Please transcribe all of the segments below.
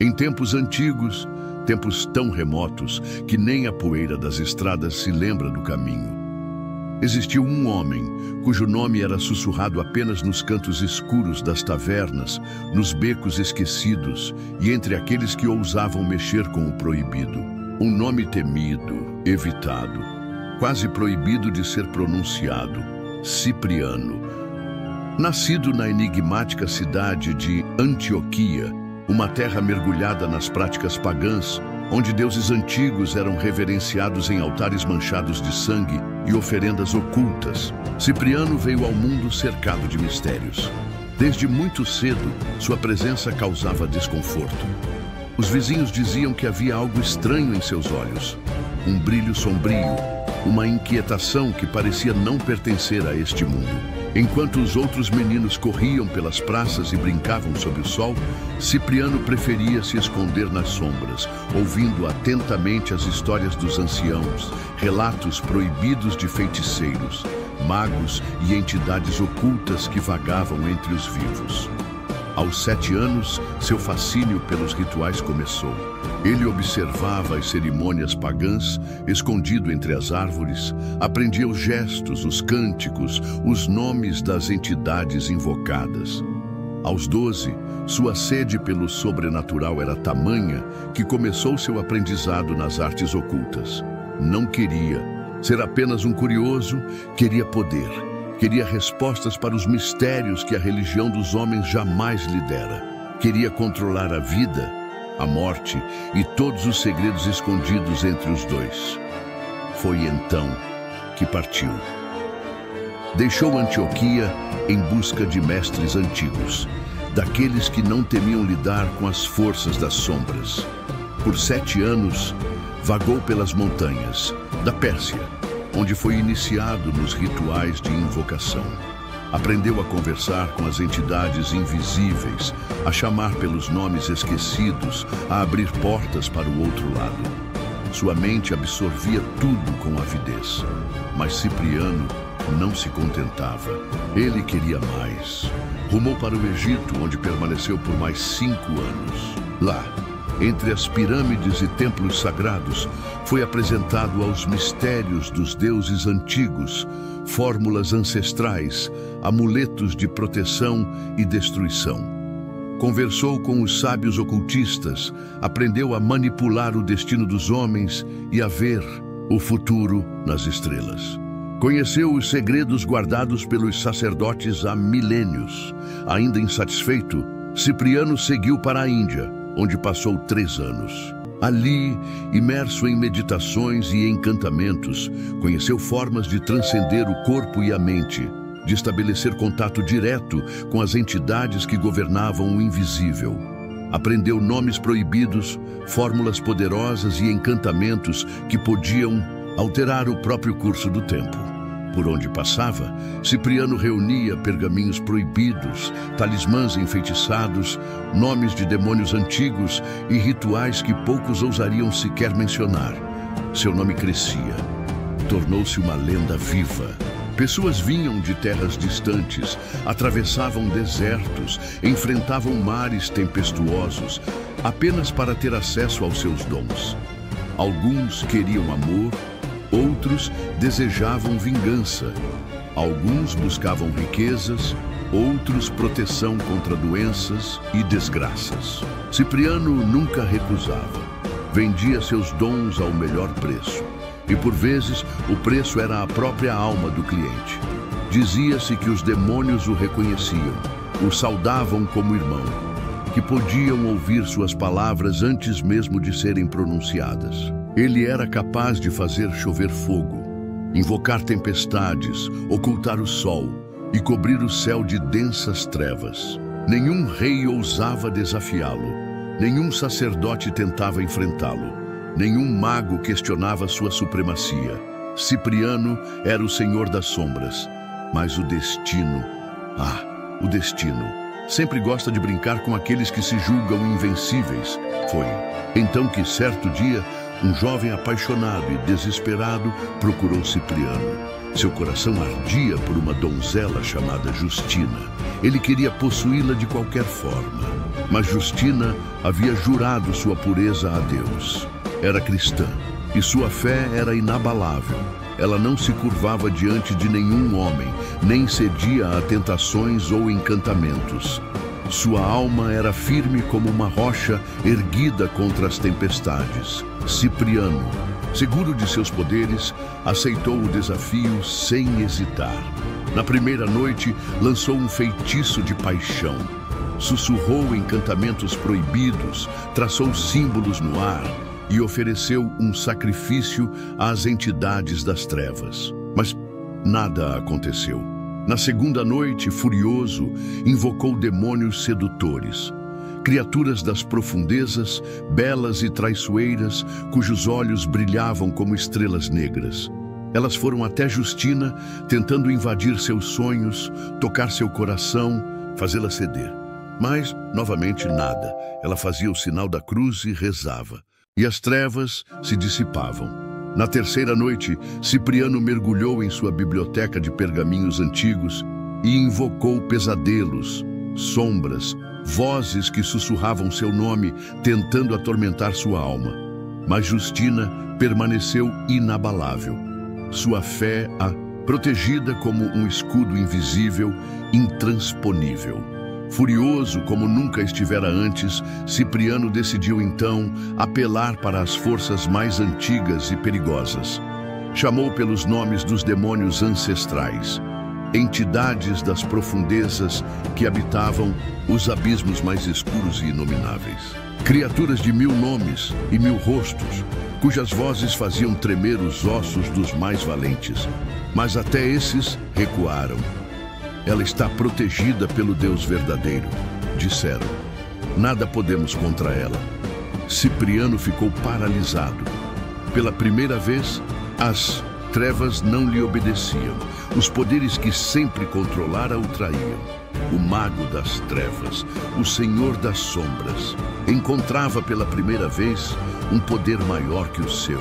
Em tempos antigos, tempos tão remotos que nem a poeira das estradas se lembra do caminho, existiu um homem cujo nome era sussurrado apenas nos cantos escuros das tavernas, nos becos esquecidos e entre aqueles que ousavam mexer com o proibido. Um nome temido, evitado, quase proibido de ser pronunciado: Cipriano. Nascido na enigmática cidade de Antioquia, uma terra mergulhada nas práticas pagãs, onde deuses antigos eram reverenciados em altares manchados de sangue e oferendas ocultas, Cipriano veio ao mundo cercado de mistérios. Desde muito cedo, sua presença causava desconforto. Os vizinhos diziam que havia algo estranho em seus olhos, um brilho sombrio, uma inquietação que parecia não pertencer a este mundo. Enquanto os outros meninos corriam pelas praças e brincavam sob o sol, Cipriano preferia se esconder nas sombras, ouvindo atentamente as histórias dos anciãos, relatos proibidos de feiticeiros, magos e entidades ocultas que vagavam entre os vivos. Aos 7 anos, seu fascínio pelos rituais começou. Ele observava as cerimônias pagãs, escondido entre as árvores, aprendia os gestos, os cânticos, os nomes das entidades invocadas. Aos 12, sua sede pelo sobrenatural era tamanha que começou seu aprendizado nas artes ocultas. Não queria ser apenas um curioso, queria poder. Queria respostas para os mistérios que a religião dos homens jamais lhe dera. Queria controlar a vida, a morte e todos os segredos escondidos entre os dois. Foi então que partiu. Deixou Antioquia em busca de mestres antigos, daqueles que não temiam lidar com as forças das sombras. Por 7 anos, vagou pelas montanhas da Pérsia, onde foi iniciado nos rituais de invocação. Aprendeu a conversar com as entidades invisíveis, a chamar pelos nomes esquecidos, a abrir portas para o outro lado. Sua mente absorvia tudo com avidez. Mas Cipriano não se contentava. Ele queria mais. Rumou para o Egito, onde permaneceu por mais 5 anos. Lá, entre as pirâmides e templos sagrados, foi apresentado aos mistérios dos deuses antigos, fórmulas ancestrais, amuletos de proteção e destruição. Conversou com os sábios ocultistas, aprendeu a manipular o destino dos homens e a ver o futuro nas estrelas. Conheceu os segredos guardados pelos sacerdotes há milênios. Ainda insatisfeito, Cipriano seguiu para a Índia, onde passou 3 anos. Ali, imerso em meditações e encantamentos, conheceu formas de transcender o corpo e a mente, de estabelecer contato direto com as entidades que governavam o invisível. Aprendeu nomes proibidos, fórmulas poderosas e encantamentos que podiam alterar o próprio curso do tempo. Por onde passava, Cipriano reunia pergaminhos proibidos, talismãs enfeitiçados, nomes de demônios antigos e rituais que poucos ousariam sequer mencionar. Seu nome crescia, tornou-se uma lenda viva. Pessoas vinham de terras distantes, atravessavam desertos, enfrentavam mares tempestuosos, apenas para ter acesso aos seus dons. Alguns queriam amor, outros desejavam vingança. Alguns buscavam riquezas, outros proteção contra doenças e desgraças. Cipriano nunca recusava. Vendia seus dons ao melhor preço. E por vezes o preço era a própria alma do cliente. Dizia-se que os demônios o reconheciam, o saudavam como irmão, que podiam ouvir suas palavras antes mesmo de serem pronunciadas. Ele era capaz de fazer chover fogo, invocar tempestades, ocultar o sol e cobrir o céu de densas trevas. Nenhum rei ousava desafiá-lo, nenhum sacerdote tentava enfrentá-lo, nenhum mago questionava sua supremacia. Cipriano era o senhor das sombras, mas o destino, o destino, sempre gosta de brincar com aqueles que se julgam invencíveis. Foi então que certo dia, um jovem apaixonado e desesperado procurou Cipriano. Seu coração ardia por uma donzela chamada Justina. Ele queria possuí-la de qualquer forma. Mas Justina havia jurado sua pureza a Deus. Era cristã e sua fé era inabalável. Ela não se curvava diante de nenhum homem, nem cedia a tentações ou encantamentos. Sua alma era firme como uma rocha erguida contra as tempestades. Cipriano, seguro de seus poderes, aceitou o desafio sem hesitar. Na primeira noite, lançou um feitiço de paixão. Sussurrou encantamentos proibidos, traçou símbolos no ar e ofereceu um sacrifício às entidades das trevas. Mas nada aconteceu. Na segunda noite, furioso, invocou demônios sedutores. Criaturas das profundezas, belas e traiçoeiras, cujos olhos brilhavam como estrelas negras. Elas foram até Justina, tentando invadir seus sonhos, tocar seu coração, fazê-la ceder. Mas, novamente, nada. Ela fazia o sinal da cruz e rezava. E as trevas se dissipavam. Na terceira noite, Cipriano mergulhou em sua biblioteca de pergaminhos antigos e invocou pesadelos, sombras, vozes que sussurravam seu nome, tentando atormentar sua alma. Mas Justina permaneceu inabalável. Sua fé a protegida como um escudo invisível, intransponível. Furioso como nunca estivera antes, Cipriano decidiu então apelar para as forças mais antigas e perigosas. Chamou pelos nomes dos demônios ancestrais, entidades das profundezas que habitavam os abismos mais escuros e inomináveis. Criaturas de 1000 nomes e 1000 rostos, cujas vozes faziam tremer os ossos dos mais valentes. Mas até esses recuaram. Ela está protegida pelo Deus verdadeiro, disseram. Nada podemos contra ela. Cipriano ficou paralisado. Pela primeira vez, as trevas não lhe obedeciam. Os poderes que sempre controlara o traíam. O mago das trevas, o senhor das sombras, encontrava pela primeira vez um poder maior que o seu.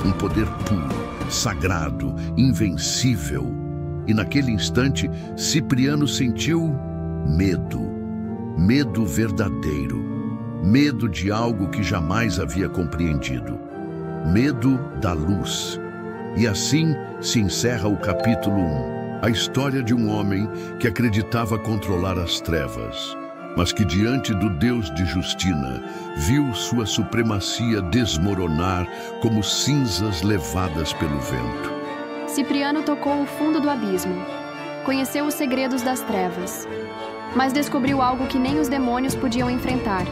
Um poder puro, sagrado, invencível. E naquele instante, Cipriano sentiu medo. Medo verdadeiro. Medo de algo que jamais havia compreendido. Medo da luz. E assim se encerra o capítulo 1. A história de um homem que acreditava controlar as trevas, mas que diante do Deus de Justina, viu sua supremacia desmoronar como cinzas levadas pelo vento. Cipriano tocou o fundo do abismo. Conheceu os segredos das trevas. Mas descobriu algo que nem os demônios podiam enfrentar.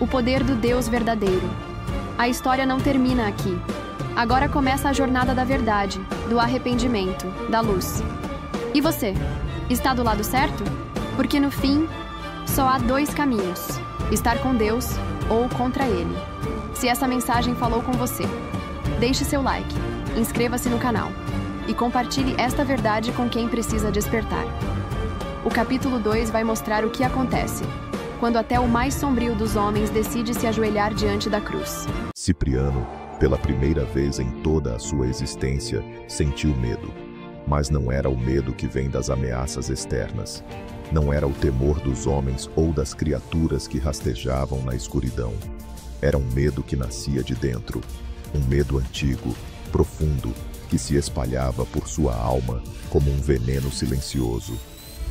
O poder do Deus verdadeiro. A história não termina aqui. Agora começa a jornada da verdade, do arrependimento, da luz. E você? Está do lado certo? Porque no fim, só há 2 caminhos. Estar com Deus ou contra Ele. Se essa mensagem falou com você, deixe seu like, inscreva-se no canal e compartilhe esta verdade com quem precisa despertar. O capítulo 2 vai mostrar o que acontece quando até o mais sombrio dos homens decide se ajoelhar diante da cruz. Cipriano, pela primeira vez em toda a sua existência, sentiu medo. Mas não era o medo que vem das ameaças externas. Não era o temor dos homens ou das criaturas que rastejavam na escuridão. Era um medo que nascia de dentro. Um medo antigo, profundo, que se espalhava por sua alma como um veneno silencioso.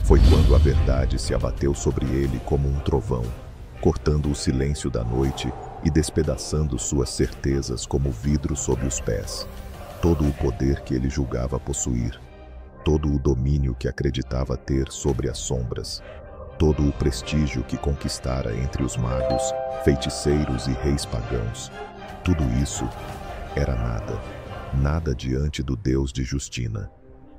Foi quando a verdade se abateu sobre ele como um trovão, cortando o silêncio da noite e despedaçando suas certezas como vidro sob os pés. Todo o poder que ele julgava possuir, todo o domínio que acreditava ter sobre as sombras, todo o prestígio que conquistara entre os magos, feiticeiros e reis pagãos, tudo isso era nada, nada diante do Deus de Justina.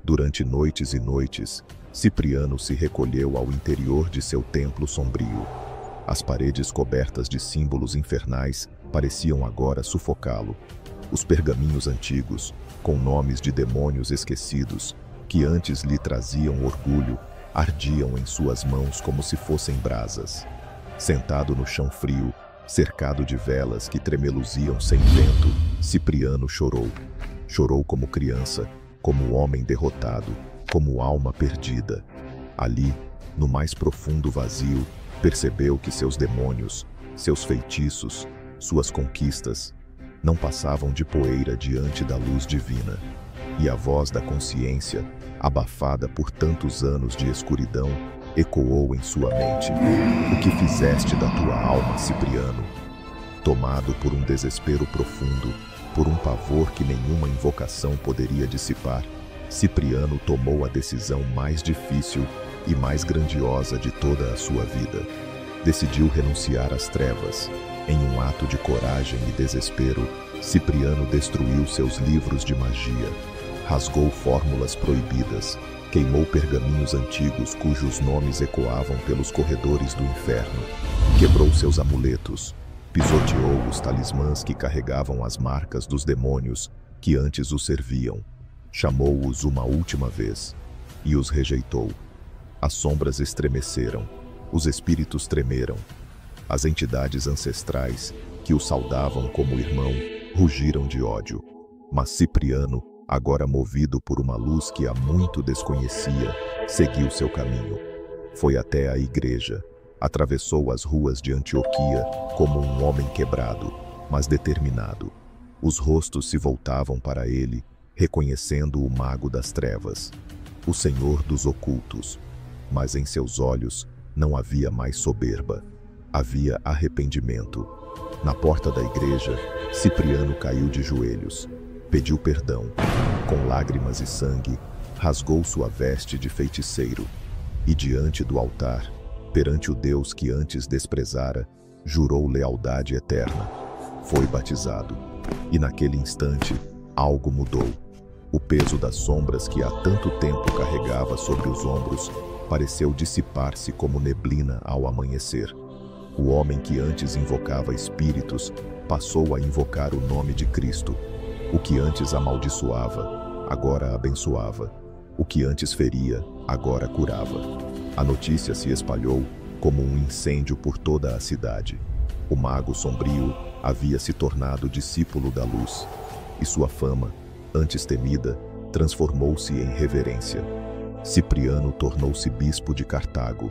Durante noites e noites, Cipriano se recolheu ao interior de seu templo sombrio. As paredes cobertas de símbolos infernais pareciam agora sufocá-lo. Os pergaminhos antigos, com nomes de demônios esquecidos, que antes lhe traziam orgulho, ardiam em suas mãos como se fossem brasas. Sentado no chão frio, cercado de velas que tremeluziam sem vento, Cipriano chorou. Chorou como criança, como homem derrotado, como alma perdida. Ali, no mais profundo vazio, Percebeu que seus demônios, seus feitiços, suas conquistas não passavam de poeira diante da luz divina. E a voz da consciência, abafada por tantos anos de escuridão, ecoou em sua mente: o que fizeste da tua alma, Cipriano? Tomado por um desespero profundo, por um pavor que nenhuma invocação poderia dissipar, Cipriano tomou a decisão mais difícil e mais grandiosa de toda a sua vida. Decidiu renunciar às trevas. Em um ato de coragem e desespero, Cipriano destruiu seus livros de magia, rasgou fórmulas proibidas, queimou pergaminhos antigos cujos nomes ecoavam pelos corredores do inferno, quebrou seus amuletos, pisoteou os talismãs que carregavam as marcas dos demônios que antes o serviam, chamou-os uma última vez e os rejeitou. As sombras estremeceram, os espíritos tremeram. As entidades ancestrais, que o saudavam como irmão, rugiram de ódio. Mas Cipriano, agora movido por uma luz que há muito desconhecia, seguiu seu caminho. Foi até a igreja, atravessou as ruas de Antioquia como um homem quebrado, mas determinado. Os rostos se voltavam para ele, reconhecendo o mago das trevas, o senhor dos ocultos. Mas em seus olhos não havia mais soberba, havia arrependimento. Na porta da igreja, Cipriano caiu de joelhos, pediu perdão. Com lágrimas e sangue, rasgou sua veste de feiticeiro e diante do altar, perante o Deus que antes desprezara, jurou lealdade eterna. Foi batizado e naquele instante algo mudou. O peso das sombras que há tanto tempo carregava sobre os ombros pareceu dissipar-se como neblina ao amanhecer. O homem que antes invocava espíritos passou a invocar o nome de Cristo. O que antes amaldiçoava, agora abençoava. O que antes feria, agora curava. A notícia se espalhou como um incêndio por toda a cidade. O mago sombrio havia se tornado discípulo da luz, e sua fama, antes temida, transformou-se em reverência. Cipriano tornou-se bispo de Cartago,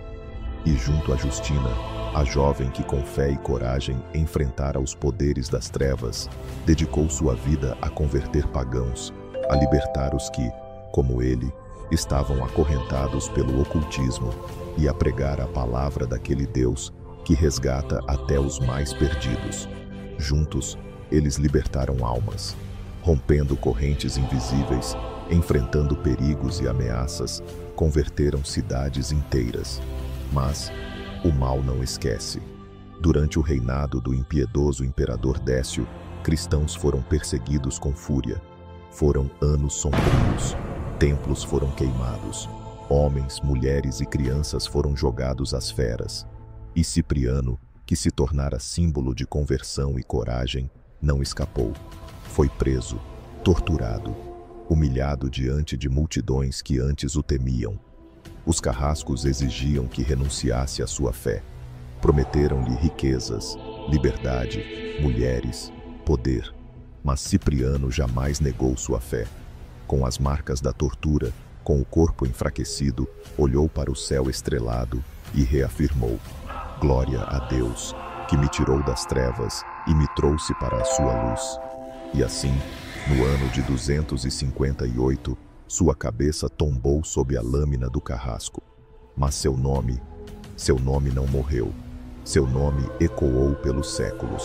e junto a Justina, a jovem que com fé e coragem enfrentara os poderes das trevas, dedicou sua vida a converter pagãos, a libertar os que, como ele, estavam acorrentados pelo ocultismo e a pregar a palavra daquele Deus que resgata até os mais perdidos. Juntos, eles libertaram almas, rompendo correntes invisíveis, enfrentando perigos e ameaças, converteram cidades inteiras. Mas o mal não esquece. Durante o reinado do impiedoso imperador Décio, cristãos foram perseguidos com fúria. Foram anos sombrios. Templos foram queimados. Homens, mulheres e crianças foram jogados às feras. E Cipriano, que se tornara símbolo de conversão e coragem, não escapou. Foi preso, torturado, humilhado diante de multidões que antes o temiam. Os carrascos exigiam que renunciasse à sua fé. Prometeram-lhe riquezas, liberdade, mulheres, poder. Mas Cipriano jamais negou sua fé. Com as marcas da tortura, com o corpo enfraquecido, olhou para o céu estrelado e reafirmou: glória a Deus, que me tirou das trevas e me trouxe para a sua luz. E assim, no ano de 258, sua cabeça tombou sob a lâmina do carrasco. Mas seu nome não morreu. Seu nome ecoou pelos séculos,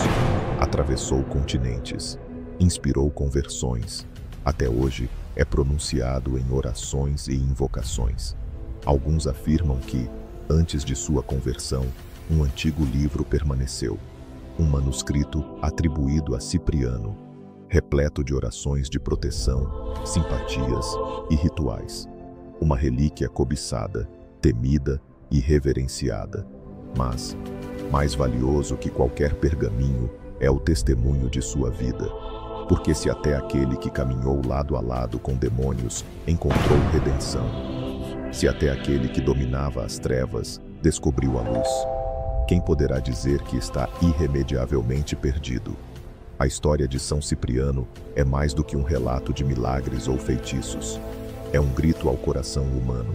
atravessou continentes, inspirou conversões. Até hoje é pronunciado em orações e invocações. Alguns afirmam que, antes de sua conversão, um antigo livro permaneceu, um manuscrito atribuído a Cipriano, repleto de orações de proteção, simpatias e rituais. Uma relíquia cobiçada, temida e reverenciada. Mas, mais valioso que qualquer pergaminho é o testemunho de sua vida. Porque se até aquele que caminhou lado a lado com demônios encontrou redenção, se até aquele que dominava as trevas descobriu a luz, quem poderá dizer que está irremediavelmente perdido? A história de São Cipriano é mais do que um relato de milagres ou feitiços. É um grito ao coração humano.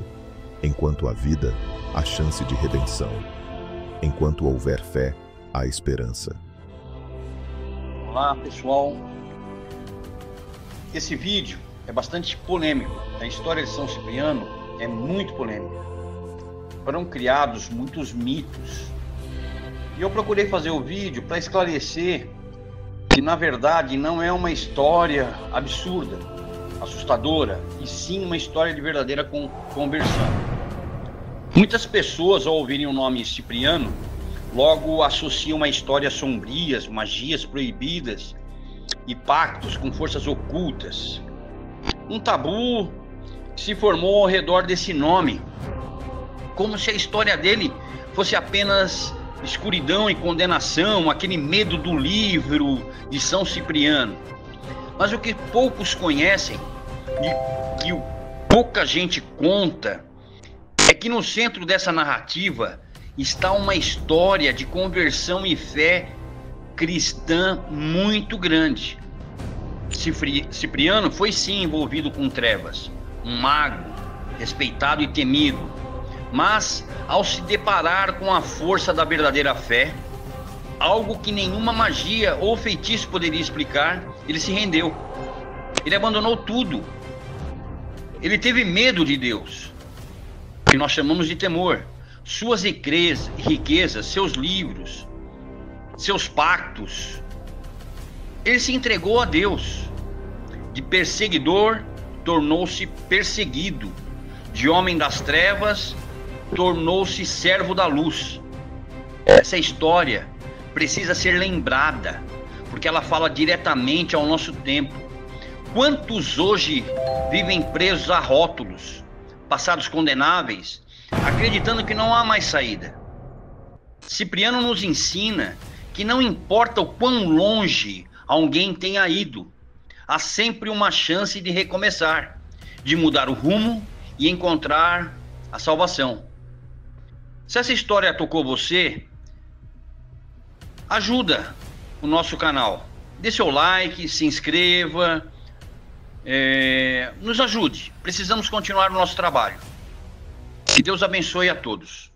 Enquanto há vida, há chance de redenção. Enquanto houver fé, há esperança. Olá, pessoal. Esse vídeo é bastante polêmico. A história de São Cipriano é muito polêmica. Foram criados muitos mitos. E eu procurei fazer o vídeo para esclarecer que, na verdade, não é uma história absurda, assustadora, e sim uma história de verdadeira conversão. Muitas pessoas, ao ouvirem o nome Cipriano, logo associam a histórias sombrias, magias proibidas e pactos com forças ocultas. Um tabu que se formou ao redor desse nome, como se a história dele fosse apenas escuridão e condenação, aquele medo do livro de São Cipriano. Mas o que poucos conhecem e que pouca gente conta é que no centro dessa narrativa está uma história de conversão e fé cristã muito grande. Cipriano foi sim envolvido com trevas, um mago respeitado e temido, mas ao se deparar com a força da verdadeira fé, algo que nenhuma magia ou feitiço poderia explicar, ele se rendeu. Ele abandonou tudo. Ele teve medo de Deus, que nós chamamos de temor. Suas riquezas, seus livros, seus pactos. Ele se entregou a Deus. De perseguidor, tornou-se perseguido. De homem das trevas, tornou-se servo da luz. Essa história precisa ser lembrada, porque ela fala diretamente ao nosso tempo. Quantos hoje vivem presos a rótulos, passados condenáveis, acreditando que não há mais saída? Cipriano nos ensina que não importa o quão longe alguém tenha ido, há sempre uma chance de recomeçar, de mudar o rumo e encontrar a salvação. Se essa história tocou você, ajuda o nosso canal. Dê seu like, se inscreva, nos ajude. Precisamos continuar o nosso trabalho. Que Deus abençoe a todos.